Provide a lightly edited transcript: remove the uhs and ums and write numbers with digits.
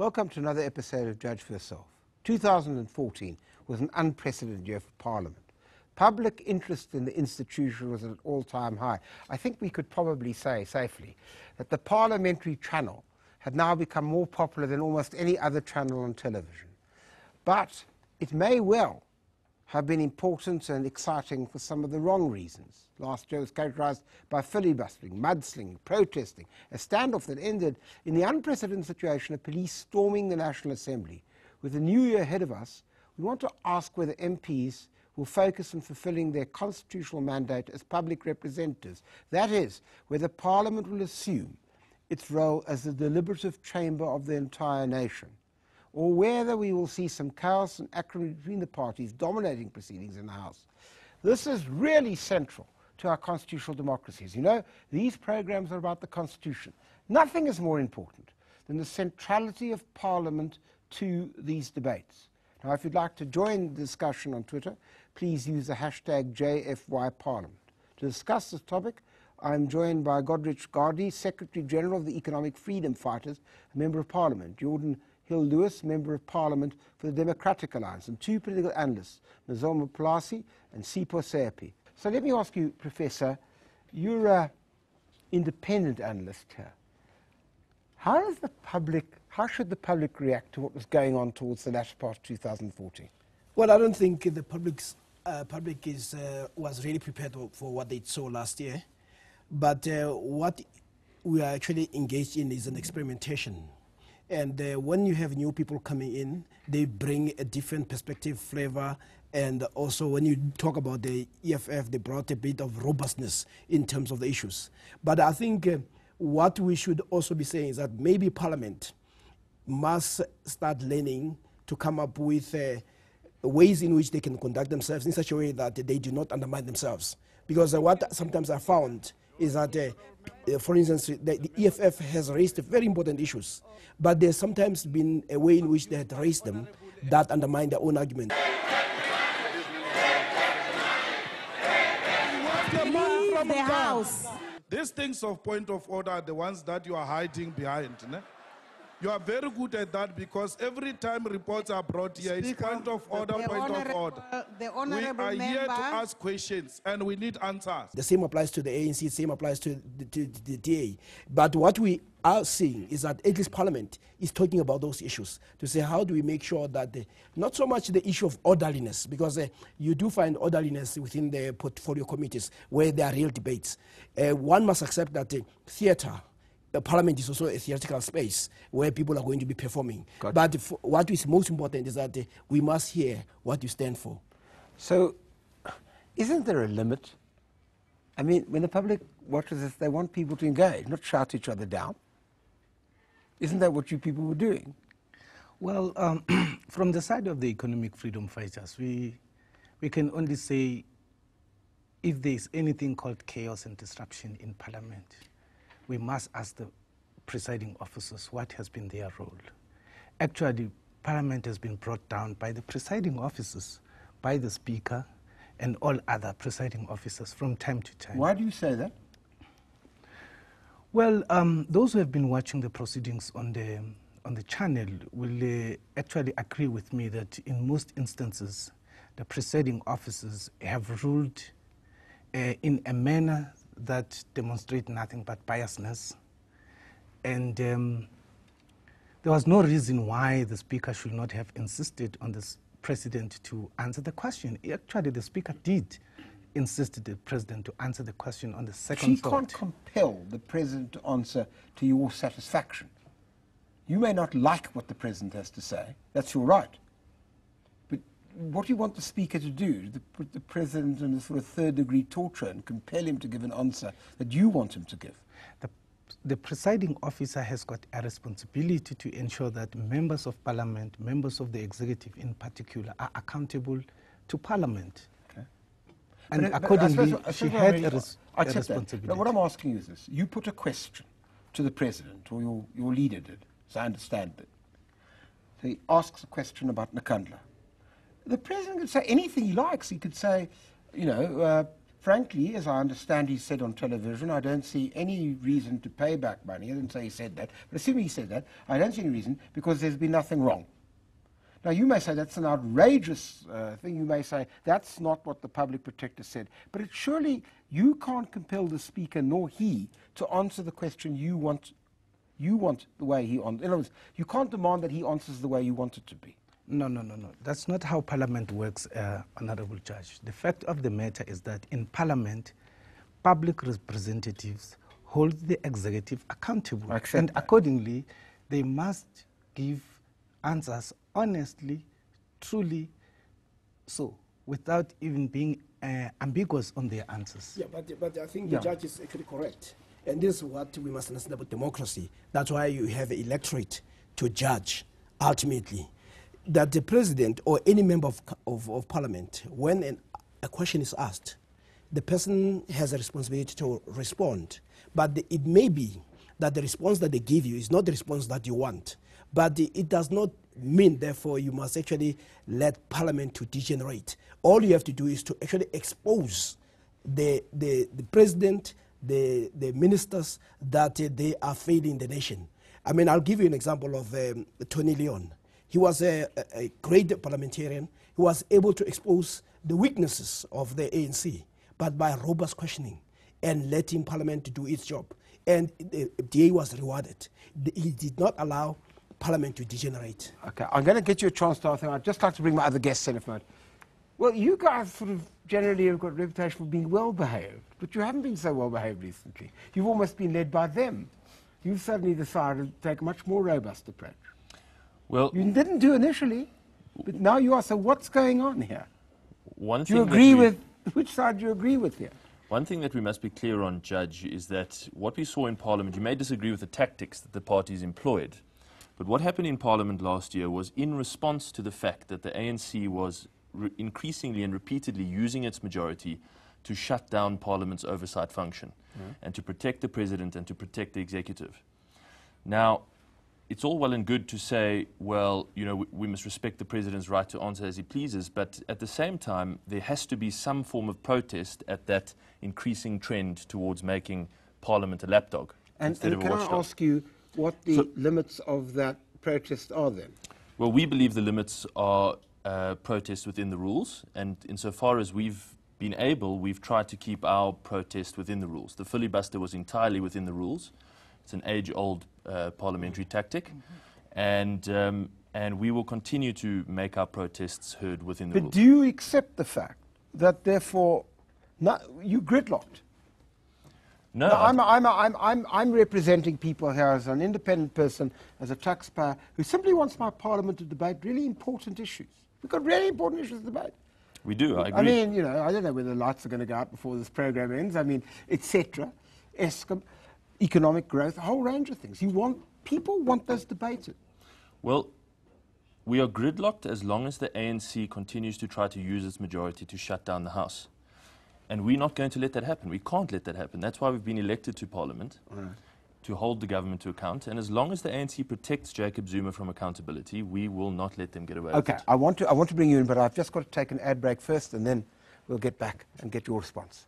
Welcome to another episode of Judge for Yourself. 2014 was an unprecedented year for Parliament. Public interest in the institution was at an all-time high. I think we could probably say safely that the parliamentary channel had now become more popular than almost any other channel on television. But it may well have been important and exciting for some of the wrong reasons. Last year was characterized by filibustering, mudslinging, protesting, a standoff that ended in the unprecedented situation of police storming the National Assembly. With the new year ahead of us, we want to ask whether MPs will focus on fulfilling their constitutional mandate as public representatives. That is, whether Parliament will assume its role as the deliberative chamber of the entire nation, or whether we will see some chaos and acrimony between the parties dominating proceedings in the House. This is really central to our constitutional democracies. You know, these programs are about the Constitution. Nothing is more important than the centrality of Parliament to these debates. Now, if you'd like to join the discussion on Twitter, please use the hashtag #JFYParliament. To discuss this topic, I'm joined by Godrich Gardy, Secretary General of the Economic Freedom Fighters, a Member of Parliament, Jordan Hill-Lewis, Member of Parliament for the Democratic Alliance, and two political analysts, Mathole and Sipho Seapi. So let me ask you, Professor, you're an independent analyst here. How should the public react to what was going on towards the latter part of 2014? Well, I don't think the public was really prepared for what they saw last year. But what we are actually engaged in is an experimentation. And when you have new people coming in, they bring a different perspective, flavor, and also when you talk about the EFF, they brought a bit of robustness in terms of the issues. But I think what we should also be saying is that maybe Parliament must start learning to come up with ways in which they can conduct themselves in such a way that they do not undermine themselves. Because what sometimes I found is that, for instance, the EFF has raised very important issues, but there's sometimes been a way in which they had raised them that undermine their own argument. The House. These things of point of order are the ones that you are hiding behind. Ne? You are very good at that because every time reports are brought here, it's point of order, point of order. The honorable we are here member to ask questions and we need answers. The same applies to the ANC, the same applies to the DA. But what we are seeing is that at least Parliament is talking about those issues to say how do we make sure that not so much the issue of orderliness, because you do find orderliness within the portfolio committees where there are real debates. One must accept that theatre, the Parliament is also a theatrical space where people are going to be performing. Gotcha. But what is most important is that we must hear what you stand for. So, isn't there a limit? I mean, when the public watches this, they want people to engage, not shout each other down. Isn't that what you people were doing? Well, from the side of the economic freedom fighters, we can only say if there is anything called chaos and disruption in Parliament, we must ask the presiding officers what has been their role. Actually, Parliament has been brought down by the presiding officers, by the Speaker, and all other presiding officers from time to time. Why do you say that? Well, those who have been watching the proceedings on the channel will actually agree with me that in most instances, the presiding officers have ruled in a manner that demonstrate nothing but biasness. And there was no reason why the Speaker should not have insisted on the President to answer the question. Actually, the Speaker did insist the President to answer the question on the second thought. She can't compel the President to answer to your satisfaction. You may not like what the President has to say. That's your right. But what do you want the Speaker to do? To put the President in a sort of third-degree torture and compel him to give an answer that you want him to give? The presiding officer has got a responsibility to ensure that members of Parliament, members of the executive in particular, are accountable to Parliament. Okay. And accordingly, she had a responsibility. Now, what I'm asking you is this. You put a question to the President, or your leader did, as I understand it. So he asks a question about Nkandla. The President could say anything he likes. He could say, you know, frankly, as I understand he said on television, I don't see any reason to pay back money. I didn't say he said that, but assuming he said that, I don't see any reason because there's been nothing wrong. Now, you may say that's an outrageous thing. You may say that's not what the public protector said. But surely you can't compel the speaker, nor he, to answer the question you want the way he answers. In other words, you can't demand that he answers the way you want it to be. No. That's not how Parliament works, Honourable Judge. The fact of the matter is that in Parliament, public representatives hold the executive accountable. And accordingly, they must give answers honestly, truly, so, without even being ambiguous on their answers. Yeah, but I think the judge is actually correct. And this is what we must understand about democracy. That's why you have an electorate to judge, ultimately, that the president or any member of parliament, when a question is asked, the person has a responsibility to respond. But it may be that the response that they give you is not the response that you want. But it does not mean, therefore, you must actually let parliament to degenerate. All you have to do is to actually expose the president, the ministers, that they are failing the nation. I mean, I'll give you an example of Tony Leon. He was a great parliamentarian. He was able to expose the weaknesses of the ANC, but by robust questioning and letting parliament to do its job. And the DA was rewarded. He did not allow parliament to degenerate. Okay, I'm going to get you a chance to ask. I'd just like to bring my other guests in, if not. Well, you guys sort of generally have got a reputation for being well-behaved, but you haven't been so well-behaved recently. You've almost been led by them. You've suddenly decided to take a much more robust approach. Well, you didn't do initially, but now you are. So what's going on here? Do you agree with, which side do you agree with here? One thing that we must be clear on, Judge, is that what we saw in Parliament, you may disagree with the tactics that the parties employed, but what happened in Parliament last year was in response to the fact that the ANC was increasingly and repeatedly using its majority to shut down Parliament's oversight function and to protect the President and to protect the executive. Now, it's all well and good to say, well, you know, we must respect the President's right to answer as he pleases, but at the same time, there has to be some form of protest at that increasing trend towards making Parliament a lapdog instead of a watchdog. And can I ask you what the limits of that protest are then? Well, we believe the limits are protest within the rules, and insofar as we've been able, we've tried to keep our protest within the rules. The filibuster was entirely within the rules. It's an age-old parliamentary tactic, and we will continue to make our protests heard within the rules. But do you accept the fact that, therefore, you gridlocked? No, I'm representing people here as an independent person, as a taxpayer, who simply wants my parliament to debate really important issues. We've got really important issues to debate. We do, I agree. I mean, you know, I don't know whether the lights are going to go out before this program ends. I mean, etc. ESCOM, economic growth, a whole range of things. People want those debated. Well, we are gridlocked as long as the ANC continues to try to use its majority to shut down the House. And we're not going to let that happen. We can't let that happen. That's why we've been elected to Parliament, to hold the government to account. And as long as the ANC protects Jacob Zuma from accountability, we will not let them get away with it. Okay, I want to bring you in, but I've just got to take an ad break first, and then we'll get back and get your response.